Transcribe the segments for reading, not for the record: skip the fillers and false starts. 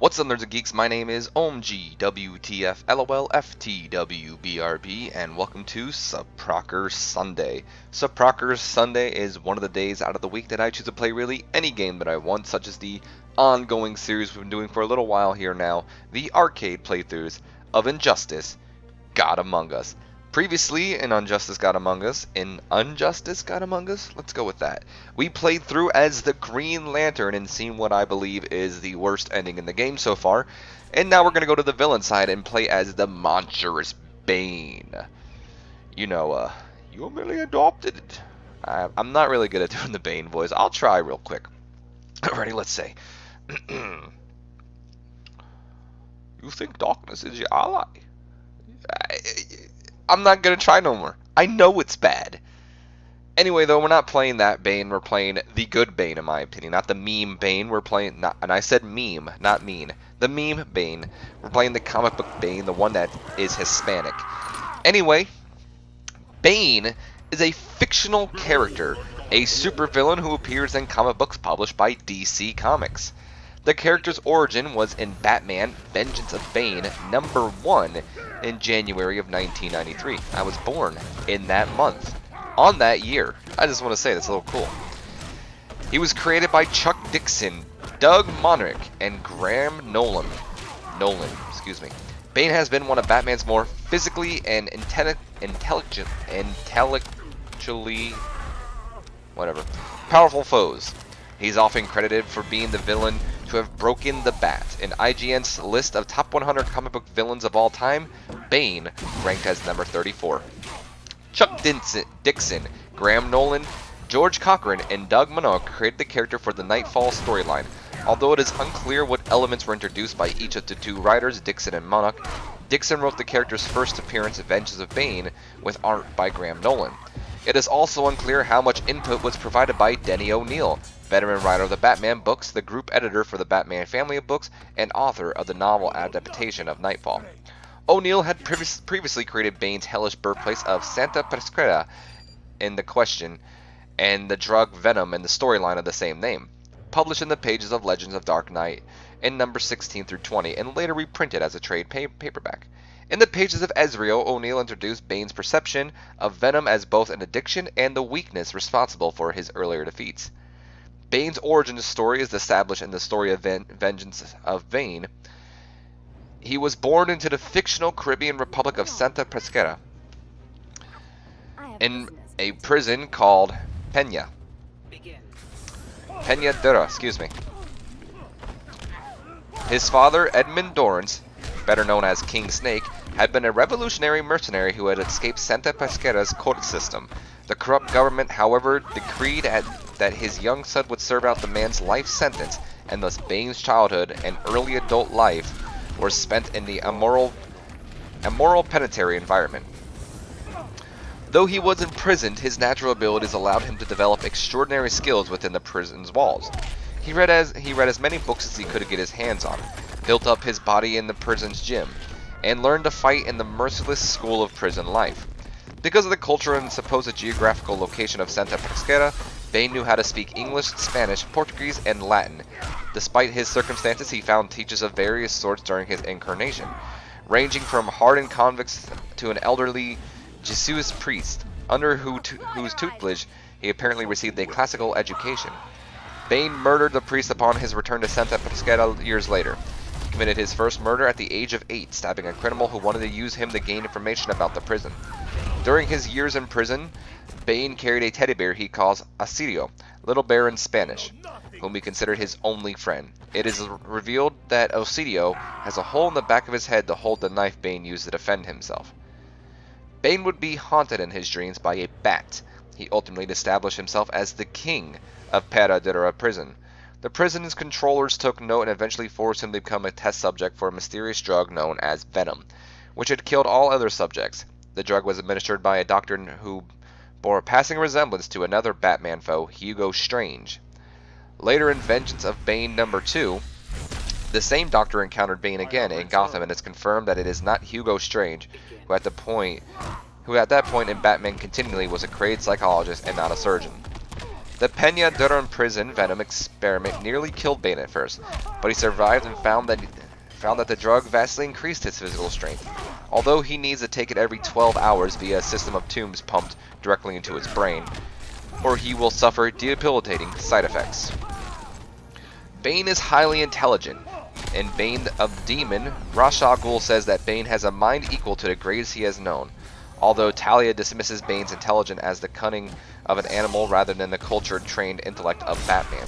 What's up, nerds and geeks? My name is OMG, and welcome to Suprcoker Sunday. Suprcoker Sunday is one of the days out of the week that I choose to play really any game that I want, such as the ongoing series we've been doing for a little while here now, the arcade playthroughs of Injustice: God Among Us. Previously in Injustice God Among Us, let's go with that, we played through as the Green Lantern and seen what I believe is the worst ending in the game so far, and now we're going to go to the villain side and play as the monstrous Bane. You know, you merely adopted it. I'm not really good at doing the Bane voice. I'll try real quick. Alrighty, let's say. You think darkness is your ally? I'm not going to try no more. I know it's bad. Anyway, though, we're not playing that Bane. We're playing the good Bane, in my opinion. Not the meme Bane. We're playing, and I said meme, not mean. The meme Bane. We're playing the comic book Bane, the one that is Hispanic. Anyway, Bane is a fictional character, a supervillain who appears in comic books published by DC Comics. The character's origin was in Batman: Vengeance of Bane #1 in January of 1993. I was born in that month, on that year. I just want to say that's a little cool. He was created by Chuck Dixon, Doug Monrick, and Graham Nolan. Bane has been one of Batman's more physically and intellectually powerful foes. He's often credited for being the villain to have broken the Bat. In IGN's list of top 100 comic book villains of all time, Bane ranked as number 34. Chuck Dixon, Graham Nolan, George Cochran, and Doug Monrick created the character for the Nightfall storyline. Although it is unclear what elements were introduced by each of the two writers, Dixon and Monrick, Dixon wrote the character's first appearance, Vengeance of Bane, with art by Graham Nolan. It is also unclear how much input was provided by Denny O'Neil, veteran writer of the Batman books, the group editor for the Batman family of books, and author of the novel adaptation of Nightfall. O'Neil had previously created Bane's hellish birthplace of Santa Pesquera in The Question, and the drug Venom in the storyline of the same name, published in the pages of Legends of Dark Knight in numbers 16 through 20, and later reprinted as a trade paperback. In the pages of Ezreal, O'Neil introduced Bane's perception of Venom as both an addiction and the weakness responsible for his earlier defeats. Bane's origin story is established in the story of Vengeance of Bane. He was born into the fictional Caribbean Republic of Santa Pesquera in a prison called Peñadera. His father, Edmund Dorrance, better known as King Snake, had been a revolutionary mercenary who had escaped Santa Pesquera's court system. The corrupt government, however, decreed that his young son would serve out the man's life sentence, and thus Bane's childhood and early adult life were spent in the immoral penitentiary environment. Though he was imprisoned, his natural abilities allowed him to develop extraordinary skills within the prison's walls. He read as many books as he could get his hands on, built up his body in the prison's gym, and learned to fight in the merciless school of prison life. Because of the culture and supposed geographical location of Santa Pesquera, Bane knew how to speak English, Spanish, Portuguese, and Latin. Despite his circumstances, he found teachers of various sorts during his incarnation, ranging from hardened convicts to an elderly Jesuit priest, under whose tutelage he apparently received a classical education. Bane murdered the priest upon his return to Santa Pesquera years later. He committed his first murder at the age of 8, stabbing a criminal who wanted to use him to gain information about the prison. During his years in prison, Bane carried a teddy bear he calls Asirio, Little Bear in Spanish, whom he considered his only friend. It is revealed that Asirio has a hole in the back of his head to hold the knife Bane used to defend himself. Bane would be haunted in his dreams by a bat. He ultimately established himself as the king of Peñadera prison. The prison's controllers took note and eventually forced him to become a test subject for a mysterious drug known as Venom, which had killed all other subjects. The drug was administered by a doctor who bore a passing resemblance to another Batman foe, Hugo Strange. Later in Vengeance of Bane #2, the same doctor encountered Bane again in Gotham, and it's confirmed that it is not Hugo Strange, who at that point in Batman continually was a crazed psychologist and not a surgeon. The Peña Durham prison venom experiment nearly killed Bane at first, but he survived and found that the drug vastly increased his physical strength, although he needs to take it every 12 hours via a system of tubes pumped directly into his brain, or he will suffer debilitating side effects. Bane is highly intelligent. In Bane of Demon, Ra's al Ghul says that Bane has a mind equal to the greatest he has known, although Talia dismisses Bane's intelligence as the cunning of an animal rather than the cultured, trained intellect of Batman.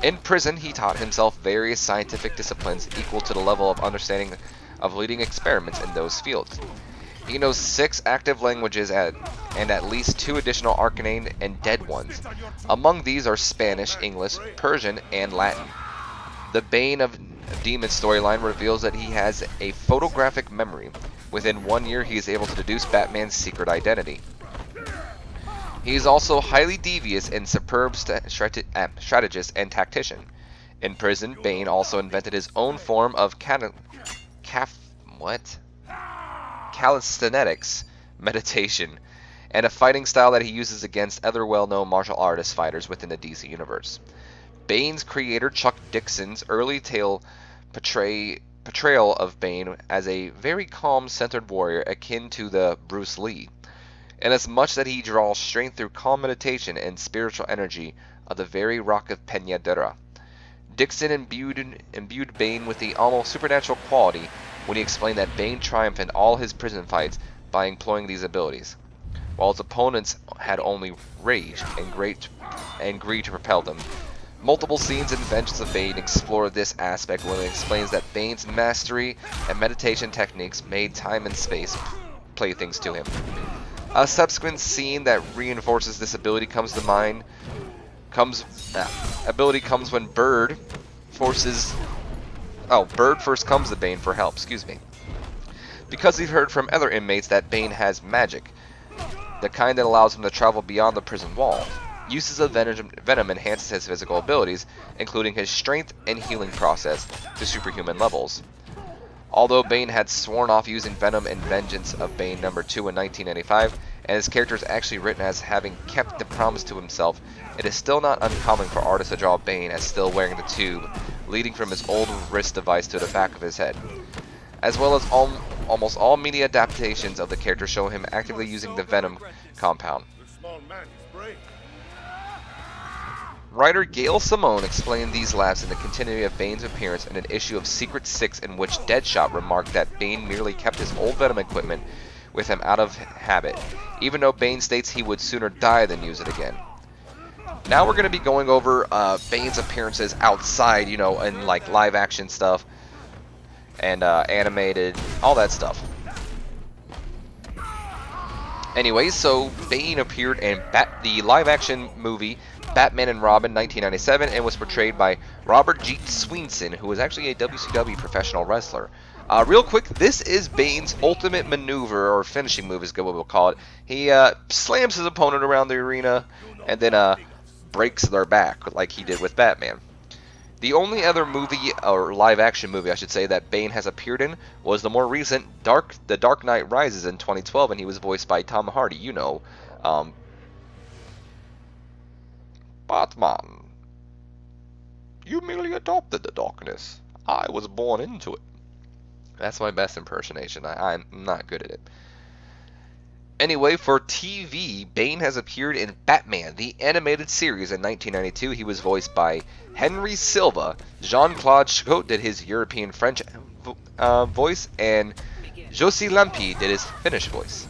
In prison, he taught himself various scientific disciplines equal to the level of understanding of leading experiments in those fields. He knows 6 active languages and at least 2 additional arcane and dead ones. Among these are Spanish, English, Persian, and Latin. The Bane of Demon storyline reveals that he has a photographic memory. Within 1 year, he is able to deduce Batman's secret identity. He is also highly devious and superb strategist and tactician. In prison, Bane also invented his own form of calisthenics meditation, and a fighting style that he uses against other well-known martial artist fighters within the DC universe. Bane's creator Chuck Dixon's early tale portrayal of Bane as a very calm, centered warrior akin to the Bruce Lee, inasmuch that he draws strength through calm meditation and spiritual energy of the very rock of Peña Durham. Dixon imbued Bane with the almost supernatural quality when he explained that Bane triumphed in all his prison fights by employing these abilities, while his opponents had only rage and greed to propel them. Multiple scenes in Vengeance of Bane explore this aspect when it explains that Bane's mastery and meditation techniques made time and space playthings to him. A subsequent scene that reinforces this ability comes when Bird first comes to Bane for help, because he's heard from other inmates that Bane has magic, the kind that allows him to travel beyond the prison walls. Uses of venom enhances his physical abilities, including his strength and healing process, to superhuman levels. Although Bane had sworn off using venom in Vengeance of Bane #2 in 1995, and his character is actually written as having kept the promise to himself, it is still not uncommon for artists to draw Bane as still wearing the tube, leading from his old wrist device to the back of his head. As well as almost all media adaptations of the character show him actively using the venom compound. Writer Gail Simone explained these laughs in the continuity of Bane's appearance in an issue of Secret 6 in which Deadshot remarked that Bane merely kept his old venom equipment with him out of habit, even though Bane states he would sooner die than use it again. Now we're going to be going over Bane's appearances outside, in like live action stuff and animated, all that stuff. Anyways, so Bane appeared in the live action movie Batman and Robin 1997 and was portrayed by Robert G. Sweenson, who was actually a WCW professional wrestler. Real quick, this is Bane's ultimate maneuver, or finishing move is what we'll call it. He slams his opponent around the arena and then breaks their back like he did with Batman. The only other movie, or live action movie I should say, that Bane has appeared in was the more recent The Dark Knight Rises in 2012, and he was voiced by Tom Hardy, Batman, you merely adopted the darkness. I was born into it. That's my best impersonation. I'm not good at it. Anyway, for TV, Bane has appeared in Batman, the animated series in 1992. He was voiced by Henry Silva. Jean-Claude Chicot did his European French voice, and Josie Lampi did his Finnish voice.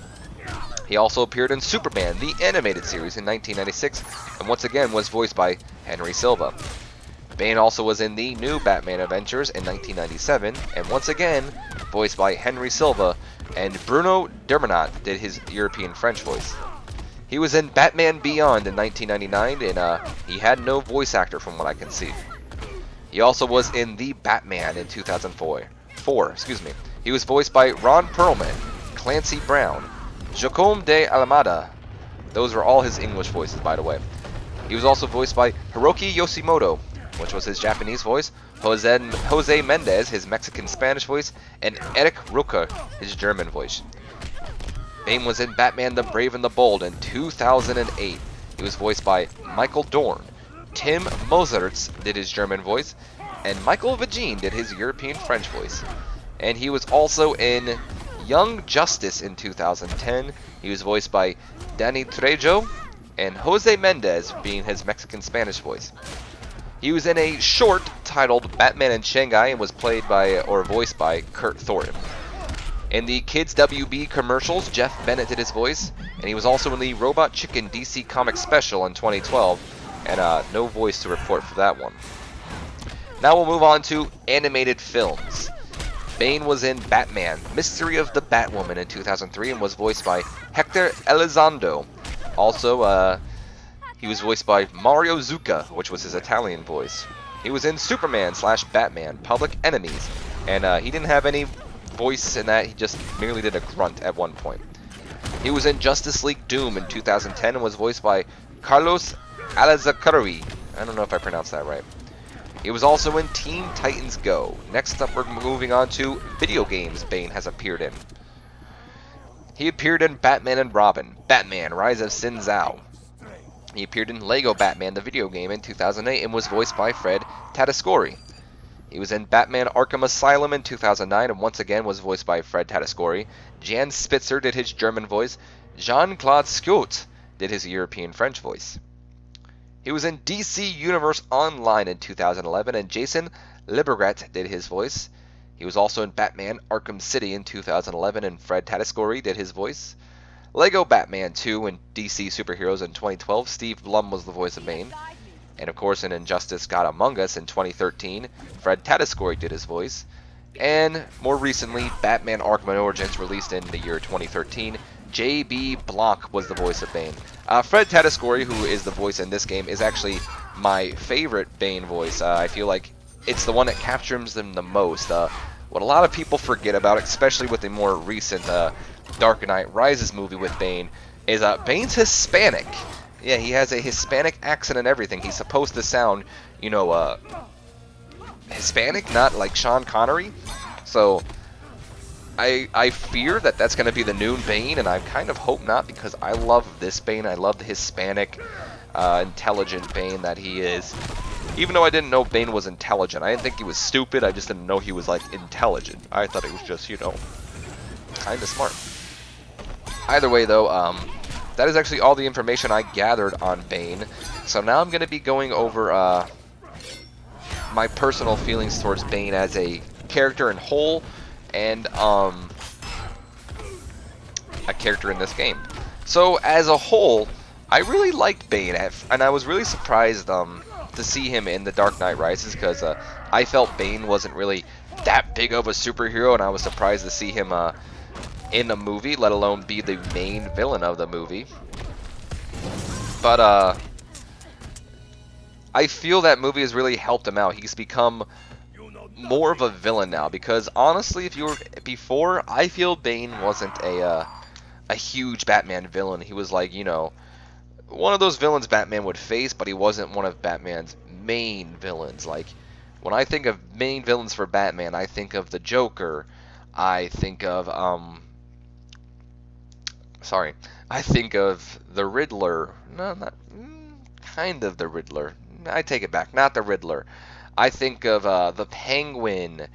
He also appeared in Superman, the animated series in 1996, and once again was voiced by Henry Silva. Bane also was in the new Batman Adventures in 1997, and once again voiced by Henry Silva, and Bruno Dermonat did his European French voice. He was in Batman Beyond in 1999, and he had no voice actor from what I can see. He also was in The Batman in 2004. He was voiced by Ron Perlman, Clancy Brown, Jacome de Alameda. Those are all his English voices, by the way. He was also voiced by Hiroki Yoshimoto, which was his Japanese voice, Jose Mendez, his Mexican-Spanish voice, and Eric Roca, his German voice. Bane was in Batman the Brave and the Bold in 2008. He was voiced by Michael Dorn. Tim Mozarts did his German voice, and Michael Vagine did his European French voice. And he was also in Young Justice in 2010. He was voiced by Danny Trejo, and Jose Mendez being his Mexican Spanish voice. He was in a short titled Batman in Shanghai and was played by, or voiced by, Kurt Thornton. In the Kids WB commercials, Jeff Bennett did his voice, and he was also in the Robot Chicken DC Comics special in 2012, and no voice to report for that one. Now we'll move on to animated films. Bane was in Batman, Mystery of the Batwoman in 2003 and was voiced by Hector Elizondo. Also, he was voiced by Mario Zucca, which was his Italian voice. He was in Superman / Batman, Public Enemies, and he didn't have any voice in that, he just merely did a grunt at one point. He was in Justice League Doom in 2010 and was voiced by Carlos Alazacari. I don't know if I pronounced that right. He was also in Teen Titans Go. Next up, we're moving on to video games Bane has appeared in. He appeared in Batman and Robin, Batman, Rise of Sin Zhao. He appeared in Lego Batman, the video game, in 2008 and was voiced by Fred Tatasciore. He was in Batman Arkham Asylum in 2009 and once again was voiced by Fred Tatasciore. Jan Spitzer did his German voice. Jean-Claude Scott did his European French voice. He was in DC Universe Online in 2011 and Jason Libergat did his voice. He was also in Batman Arkham City in 2011 and Fred Tatasciore did his voice. Lego Batman 2 and DC Superheroes in 2012, Steve Blum was the voice of Bane. And of course in Injustice God Among Us in 2013, Fred Tatasciore did his voice. And more recently, Batman Arkham Origins released in the year 2013, J.B. Blanc was the voice of Bane. Fred Tatasciore, who is the voice in this game, is actually my favorite Bane voice. I feel like it's the one that captures them the most. What a lot of people forget about, especially with the more recent Dark Knight Rises movie with Bane, is Bane's Hispanic. Yeah, he has a Hispanic accent and everything. He's supposed to sound, you know, Hispanic, not like Sean Connery. So I fear that that's going to be the new Bane, and I kind of hope not, because I love this Bane. I love the Hispanic, intelligent Bane that he is. Even though I didn't know Bane was intelligent. I didn't think he was stupid. I just didn't know he was, like, intelligent. I thought he was just, you know, kind of smart. Either way, though, that is actually all the information I gathered on Bane. So now I'm going to be going over my personal feelings towards Bane as a character in whole, and a character in this game. So as a whole, I really liked Bane, and I was really surprised to see him in The Dark Knight Rises, because I felt Bane wasn't really that big of a superhero, and I was surprised to see him in the movie, let alone be the main villain of the movie. But I feel that movie has really helped him out. He's become more of a villain now, because honestly, if you were before, I feel Bane wasn't a huge Batman villain. He was like, you know, one of those villains Batman would face, but he wasn't one of Batman's main villains. Like, when I think of main villains for Batman, I think of the Joker, I think of I think of the Riddler. No, not kind of the Riddler. I take it back, not the Riddler. I think of the Penguin.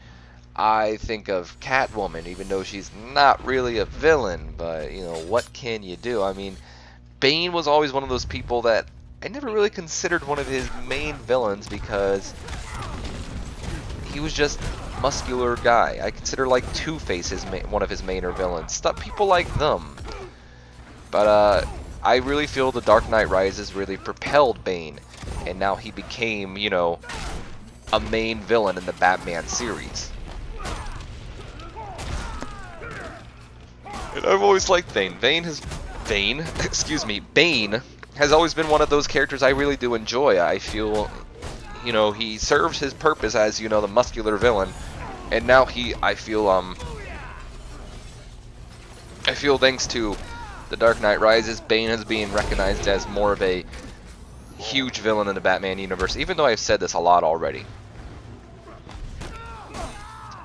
I think of Catwoman, even though she's not really a villain, but, you know, what can you do? I mean, Bane was always one of those people that I never really considered one of his main villains, because he was just a muscular guy. I consider, like, Two-Face one of his mainer villains. Stuff, people like them. But I really feel The Dark Knight Rises really propelled Bane, and now he became, you know, a main villain in the Batman series. And I've always liked Bane. Bane has always been one of those characters I really do enjoy. I feel, you know, he serves his purpose as, you know, the muscular villain, and now I feel thanks to The Dark Knight Rises, Bane is being recognized as more of a huge villain in the Batman universe, even though I've said this a lot already.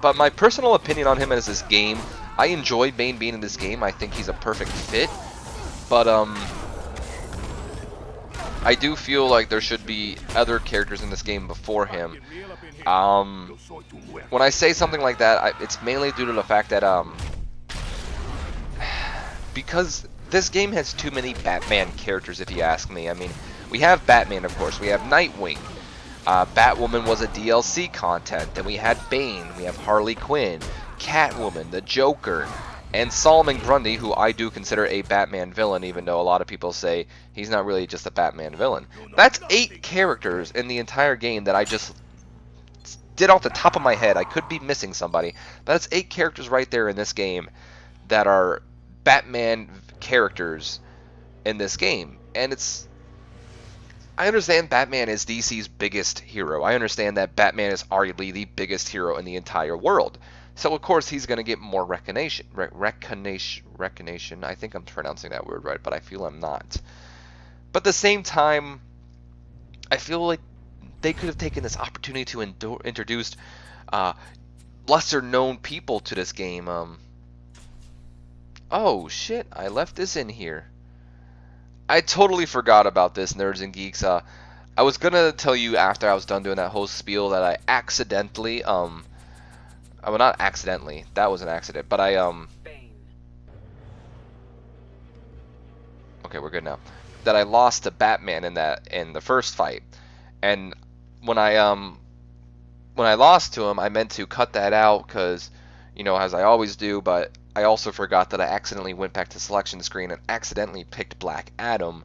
But my personal opinion on him as this game, I enjoy Bane being in this game. I think he's a perfect fit. But I do feel like there should be other characters in this game before him. When I say something like that, it's mainly due to the fact that because this game has too many Batman characters, if you ask me. I mean, we have Batman, of course. We have Nightwing. Batwoman was a DLC content. Then we had Bane. We have Harley Quinn, Catwoman, the Joker, and Solomon Grundy, who I do consider a Batman villain, even though a lot of people say he's not really just a Batman villain. That's 8 characters in the entire game that I just did off the top of my head. I could be missing somebody. But that's 8 characters right there in this game that are Batman characters in this game. And I understand Batman is DC's biggest hero. I understand that Batman is arguably the biggest hero in the entire world. So of course he's going to get more recognition. Recognition. I think I'm pronouncing that word right, but I feel I'm not. But at the same time, I feel like they could have taken this opportunity to introduce lesser known people to this game. Oh shit, I left this in here. I totally forgot about this, nerds and geeks. I was gonna tell you after I was done doing that whole spiel that I accidentally, well, not accidentally, that was an accident, but I, okay, we're good now. That I lost to Batman in the first fight, and when I lost to him, I meant to cut that out, cause, you know, as I always do, but I also forgot that I accidentally went back to selection screen and accidentally picked Black Adam.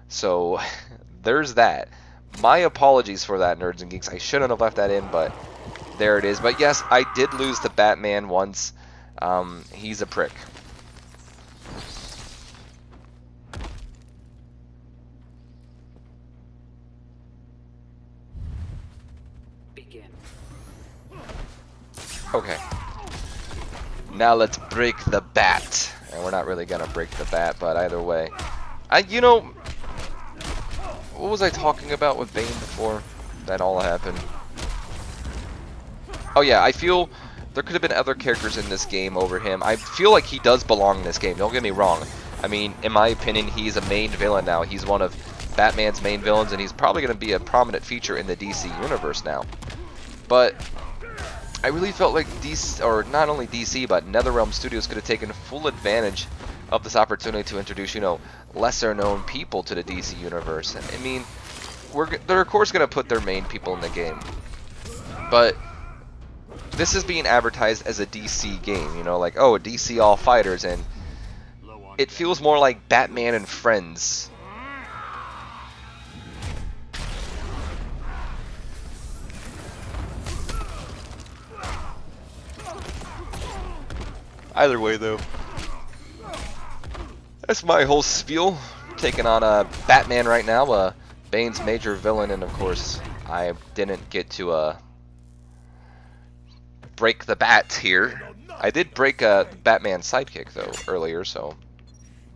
So there's that. My apologies for that, nerds and geeks. I shouldn't have left that in, but there it is. But yes, I did lose to Batman once. He's a prick. Begin. Okay. Now let's break the bat. And we're not really gonna break the bat, but either way. You know, what was I talking about with Bane before that all happened? Oh yeah, I feel there could have been other characters in this game over him. I feel like he does belong in this game, don't get me wrong. I mean, in my opinion, he's a main villain now. He's one of Batman's main villains, and he's probably going to be a prominent feature in the DC universe now. But I really felt like DC, or not only DC, but NetherRealm Studios could have taken full advantage of this opportunity to introduce, you know, lesser known people to the DC universe. I mean, they're of course going to put their main people in the game, but this is being advertised as a DC game, you know, like, oh, a DC All Fighters, and it feels more like Batman and Friends. Either way, though, that's my whole spiel. Taking on Batman right now, Bane's major villain, and of course, I didn't get to break the bat here. I did break Batman's sidekick though earlier, so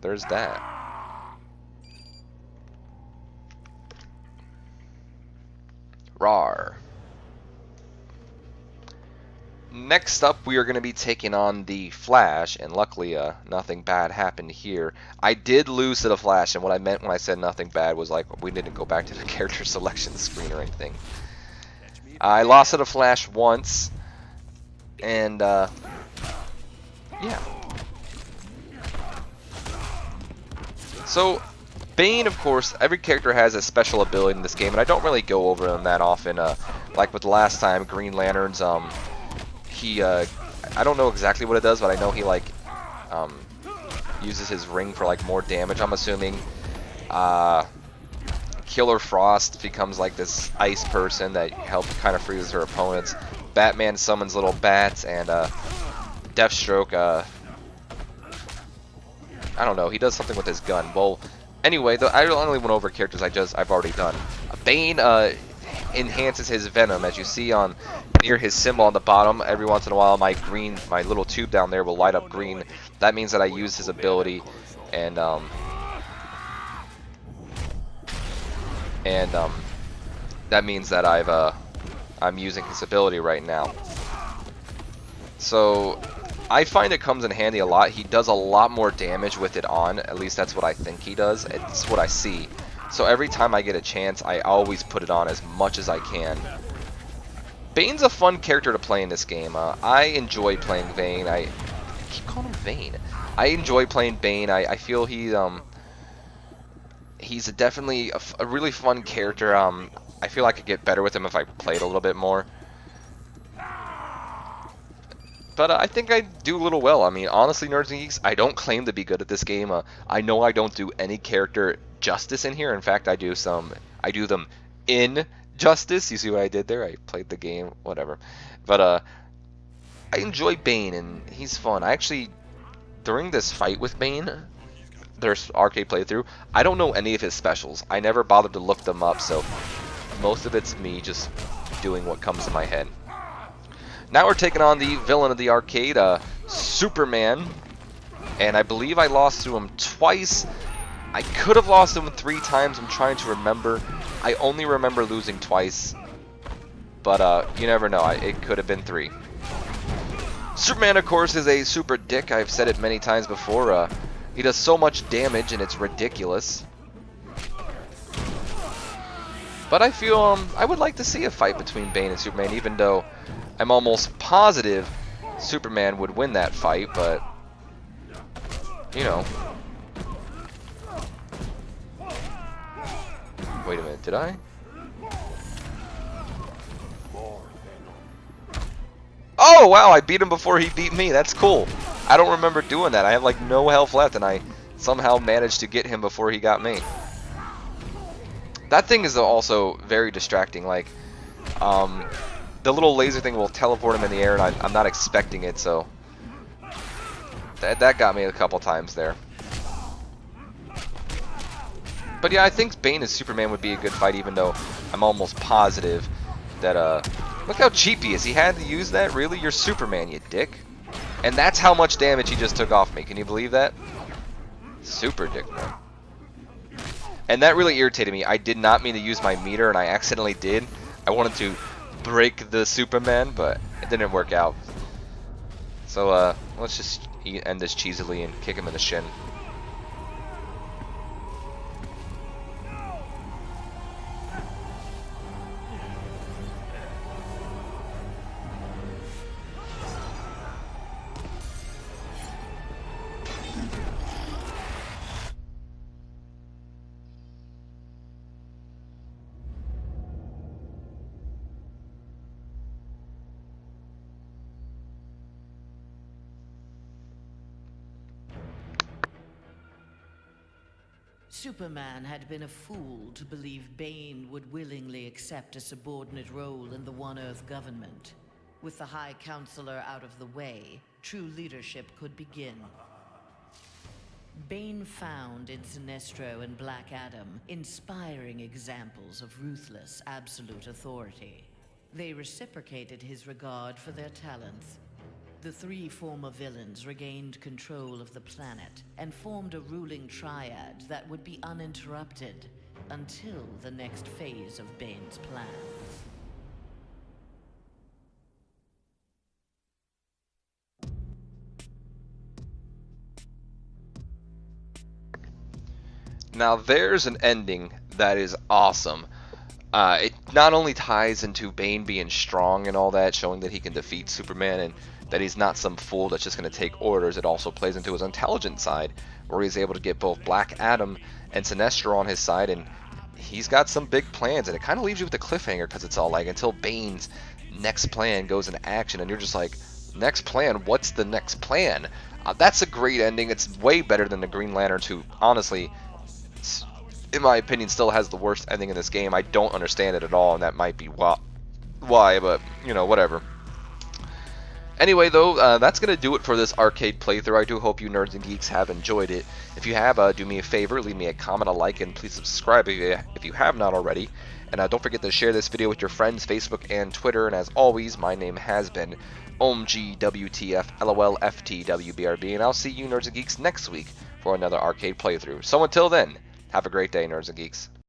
there's that. Rawr. Next up, we are going to be taking on the Flash, and luckily nothing bad happened here. I did lose to the Flash, and what I meant when I said nothing bad was like we didn't go back to the character selection screen or anything. I lost to the Flash once, and yeah. So Bane, of course, every character has a special ability in this game, and I don't really go over them that often. Like with the last time, Green Lantern's I don't know exactly what it does, but I know he like uses his ring for like more damage, I'm assuming. Killer Frost becomes like this ice person that helps kind of freeze her opponents. Batman summons little bats, and Deathstroke, I don't know, he does something with his gun. Well, anyway, I only went over characters I've already done. Bane enhances his venom, as you see on near his symbol on the bottom. Every once in a while, my little tube down there will light up green. That means that I use his ability, and that means that I'm using his ability right now. So I find it comes in handy a lot. He does a lot more damage with it on. At least that's what I think he does. It's what I see. So every time I get a chance, I always put it on as much as I can. Bane's a fun character to play in this game. I enjoy playing Bane. I keep calling him Vane. I enjoy playing Bane. I feel he's definitely a really fun character. I feel I could get better with him if I played a little bit more. But I think I do a little well. I mean, honestly, Nerds and Geeks, I don't claim to be good at this game. I know I don't do any character justice in here. In fact, I do them injustice. You see what I did there? I played the game, whatever. But I enjoy Bane, and he's fun. I actually, during this fight with Bane, there's arcade playthrough, I don't know any of his specials. I never bothered to look them up, so most of it's me just doing what comes in my head. Now we're taking on the villain of the arcade, Superman, and I believe I lost to him twice. I could have lost him 3 times. I'm trying to remember. I only remember losing twice, but you never know. It could have been 3. Superman, of course, is a super dick. I've said it many times before. He does so much damage, and it's ridiculous. But I feel I would like to see a fight between Bane and Superman, even though I'm almost positive Superman would win that fight, but you know. Wait a minute, did I? Oh wow, I beat him before he beat me. That's cool. I don't remember doing that. I have like no health left, and I somehow managed to get him before he got me. That thing is also very distracting. Like, the little laser thing will teleport him in the air, and I'm not expecting it, so that got me a couple times there. But yeah, I think Bane and Superman would be a good fight, even though I'm almost positive that, look how cheap he is. He had to use that? Really? You're Superman, you dick. And that's how much damage he just took off me. Can you believe that? Super dick, man. And that really irritated me. I did not mean to use my meter, and I accidentally did. I wanted to break the Superman, but it didn't work out. So, let's just end this cheesily and kick him in the shin. Superman had been a fool to believe Bane would willingly accept a subordinate role in the One Earth government. With the High Counselor out of the way, true leadership could begin. Bane found in Sinestro and Black Adam inspiring examples of ruthless, absolute authority. They reciprocated his regard for their talents. The 3 former villains regained control of the planet and formed a ruling triad that would be uninterrupted until the next phase of Bane's plan. Now there's an ending that is awesome. It not only ties into Bane being strong and all that, showing that he can defeat Superman and that he's not some fool that's just going to take orders, it also plays into his intelligent side, where he's able to get both Black Adam and Sinestro on his side, and he's got some big plans, and it kind of leaves you with a cliffhanger, because it's all like, until Bane's next plan goes into action, and you're just like, next plan? What's the next plan? That's a great ending. It's way better than the Green Lanterns, who, honestly, in my opinion, still has the worst ending in this game. I don't understand it at all, and that might be why, but, you know, whatever. Anyway, though, that's going to do it for this arcade playthrough. I do hope you nerds and geeks have enjoyed it. If you have, do me a favor, leave me a comment, a like, and please subscribe if you have not already. And don't forget to share this video with your friends, Facebook, and Twitter. And as always, my name has been OMGWTFLOLFTWBRB, and I'll see you nerds and geeks next week for another arcade playthrough. So until then, have a great day, nerds and geeks.